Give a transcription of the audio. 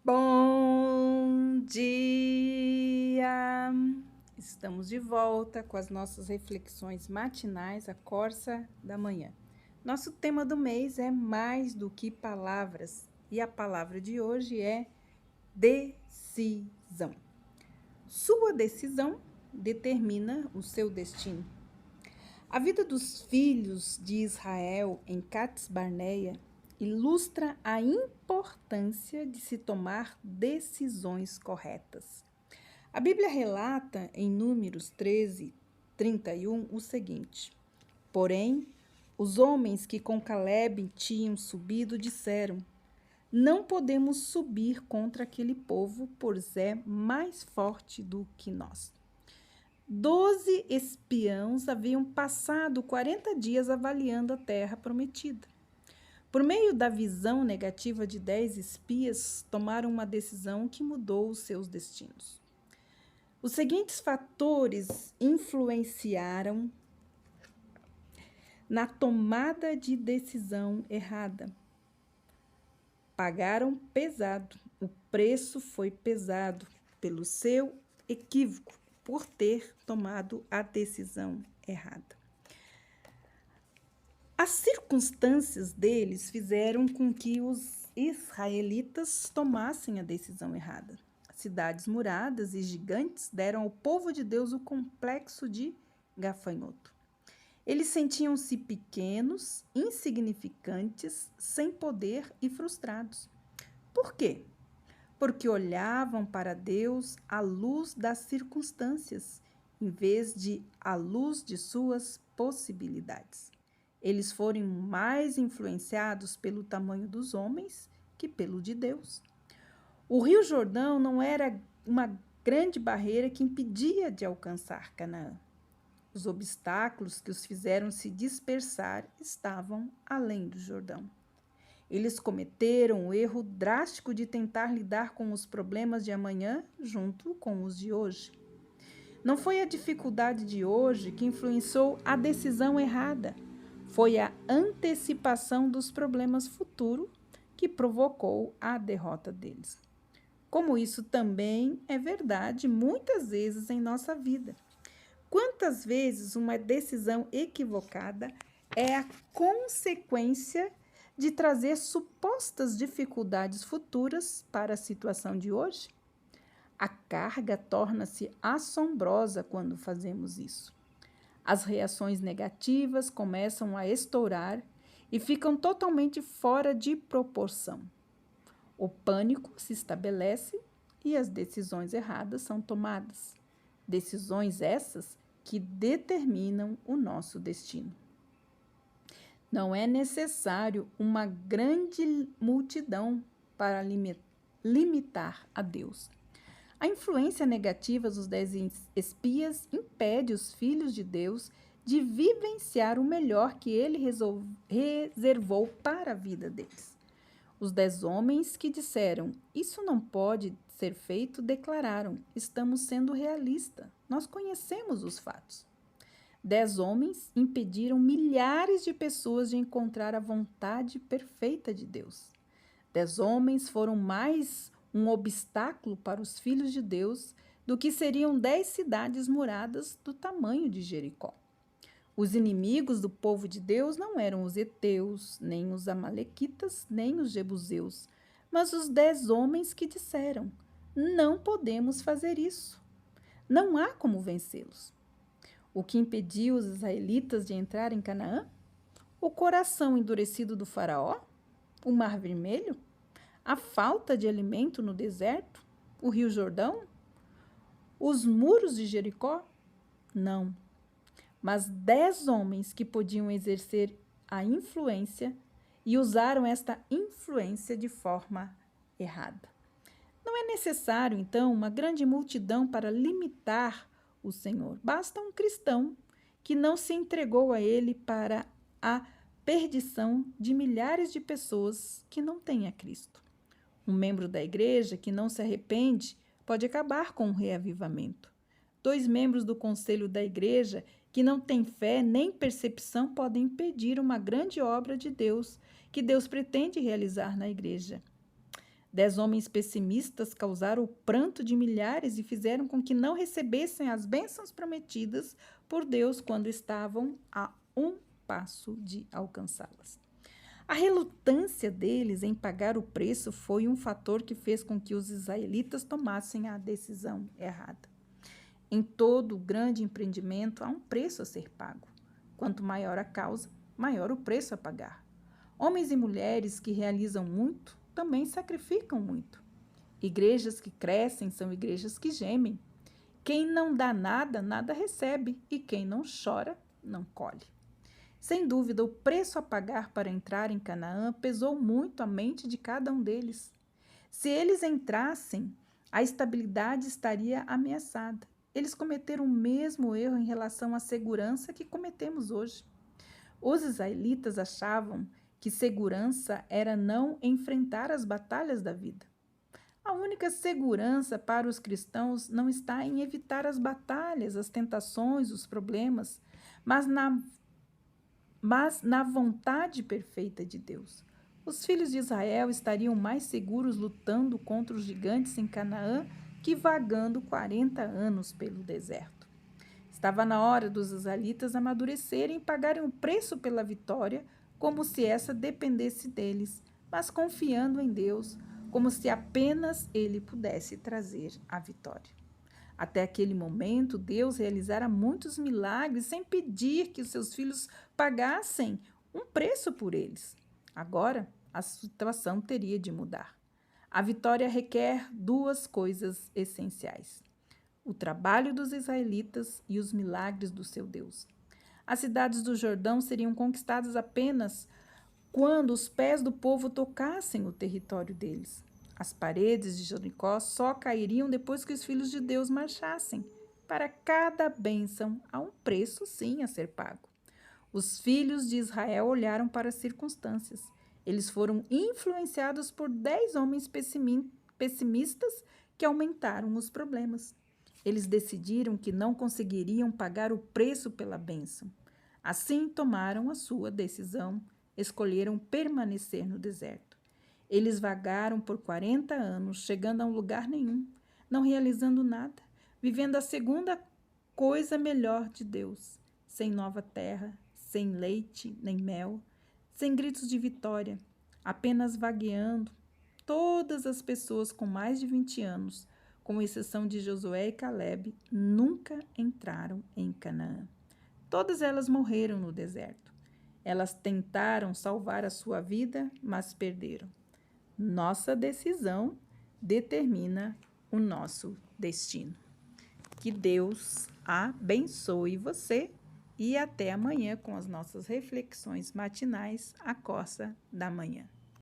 Bom dia! Estamos de volta com as nossas reflexões matinais, a Corsa da Manhã. Nosso tema do mês é mais do que palavras e a palavra de hoje é decisão. Sua decisão determina o seu destino. A vida dos filhos de Israel em Cades Barneia ilustra a importância de se tomar decisões corretas. A Bíblia relata em Números 13, 31 o seguinte: Porém, os homens que com Calebe tinham subido disseram: Não podemos subir contra aquele povo, pois é mais forte do que nós. 12 espiãos haviam passado 40 dias avaliando a terra prometida. Por meio da visão negativa de 10 espias, tomaram uma decisão que mudou os seus destinos. Os seguintes fatores influenciaram na tomada de decisão errada. Pagaram pesado, o preço foi pesado pelo seu equívoco, por ter tomado a decisão errada. As circunstâncias deles fizeram com que os israelitas tomassem a decisão errada. Cidades muradas e gigantes deram ao povo de Deus o complexo de gafanhoto. Eles sentiam-se pequenos, insignificantes, sem poder e frustrados. Por quê? Porque olhavam para Deus à luz das circunstâncias, em vez de à luz de suas possibilidades. Eles foram mais influenciados pelo tamanho dos homens que pelo de Deus. O Rio Jordão não era uma grande barreira que impedia de alcançar Canaã. Os obstáculos que os fizeram se dispersar estavam além do Jordão. Eles cometeram o erro drástico de tentar lidar com os problemas de amanhã junto com os de hoje. Não foi a dificuldade de hoje que influenciou a decisão errada. Foi a antecipação dos problemas futuros que provocou a derrota deles. Como isso também é verdade muitas vezes em nossa vida. Quantas vezes uma decisão equivocada é a consequência de trazer supostas dificuldades futuras para a situação de hoje? A carga torna-se assombrosa quando fazemos isso. As reações negativas começam a estourar e ficam totalmente fora de proporção. O pânico se estabelece e as decisões erradas são tomadas. Decisões essas que determinam o nosso destino. Não é necessário uma grande multidão para limitar a Deus. A influência negativa dos 10 espias impede os filhos de Deus de vivenciar o melhor que ele reservou para a vida deles. Os 10 homens que disseram, isso não pode ser feito, declararam, estamos sendo realistas, nós conhecemos os fatos. 10 homens impediram milhares de pessoas de encontrar a vontade perfeita de Deus. 10 homens foram mais um obstáculo para os filhos de Deus do que seriam 10 cidades muradas do tamanho de Jericó. Os inimigos do povo de Deus não eram os heteus, nem os amalequitas, nem os jebuseus, mas os 10 homens que disseram, não podemos fazer isso. Não há como vencê-los. O que impediu os israelitas de entrar em Canaã? O coração endurecido do faraó? O mar vermelho? A falta de alimento no deserto? O rio Jordão? Os muros de Jericó? Não. Mas 10 homens que podiam exercer a influência e usaram esta influência de forma errada. Não é necessário, então, uma grande multidão para limitar o Senhor. Basta um cristão que não se entregou a ele para a perdição de milhares de pessoas que não têm a Cristo. Um membro da igreja que não se arrepende pode acabar com o reavivamento. 2 membros do conselho da igreja que não têm fé nem percepção podem impedir uma grande obra de Deus que Deus pretende realizar na igreja. 10 homens pessimistas causaram o pranto de milhares e fizeram com que não recebessem as bênçãos prometidas por Deus quando estavam a um passo de alcançá-las. A relutância deles em pagar o preço foi um fator que fez com que os israelitas tomassem a decisão errada. Em todo grande empreendimento há um preço a ser pago. Quanto maior a causa, maior o preço a pagar. Homens e mulheres que realizam muito também sacrificam muito. Igrejas que crescem são igrejas que gemem. Quem não dá nada, nada recebe, e quem não chora, não colhe. Sem dúvida, o preço a pagar para entrar em Canaã pesou muito a mente de cada um deles. Se eles entrassem, a estabilidade estaria ameaçada. Eles cometeram o mesmo erro em relação à segurança que cometemos hoje. Os israelitas achavam que segurança era não enfrentar as batalhas da vida. A única segurança para os cristãos não está em evitar as batalhas, as tentações, os problemas, mas na vontade perfeita de Deus. Os filhos de Israel estariam mais seguros lutando contra os gigantes em Canaã que vagando 40 anos pelo deserto. Estava na hora dos israelitas amadurecerem e pagarem o preço pela vitória, como se essa dependesse deles, mas confiando em Deus, como se apenas Ele pudesse trazer a vitória. Até aquele momento, Deus realizara muitos milagres sem pedir que os seus filhos pagassem um preço por eles. Agora, a situação teria de mudar. A vitória requer duas coisas essenciais: o trabalho dos israelitas e os milagres do seu Deus. As cidades do Jordão seriam conquistadas apenas quando os pés do povo tocassem o território deles. As paredes de Jericó só cairiam depois que os filhos de Deus marchassem. Para cada bênção há um preço, sim, a ser pago. Os filhos de Israel olharam para as circunstâncias. Eles foram influenciados por 10 homens pessimistas que aumentaram os problemas. Eles decidiram que não conseguiriam pagar o preço pela bênção. Assim, tomaram a sua decisão, escolheram permanecer no deserto. Eles vagaram por 40 anos, chegando a um lugar nenhum, não realizando nada, vivendo a segunda coisa melhor de Deus, sem nova terra, sem leite nem mel, sem gritos de vitória, apenas vagueando. Todas as pessoas com mais de 20 anos, com exceção de Josué e Calebe, nunca entraram em Canaã. Todas elas morreram no deserto. Elas tentaram salvar a sua vida, mas perderam. Nossa decisão determina o nosso destino. Que Deus abençoe você e até amanhã com as nossas reflexões matinais, a Coça da Manhã.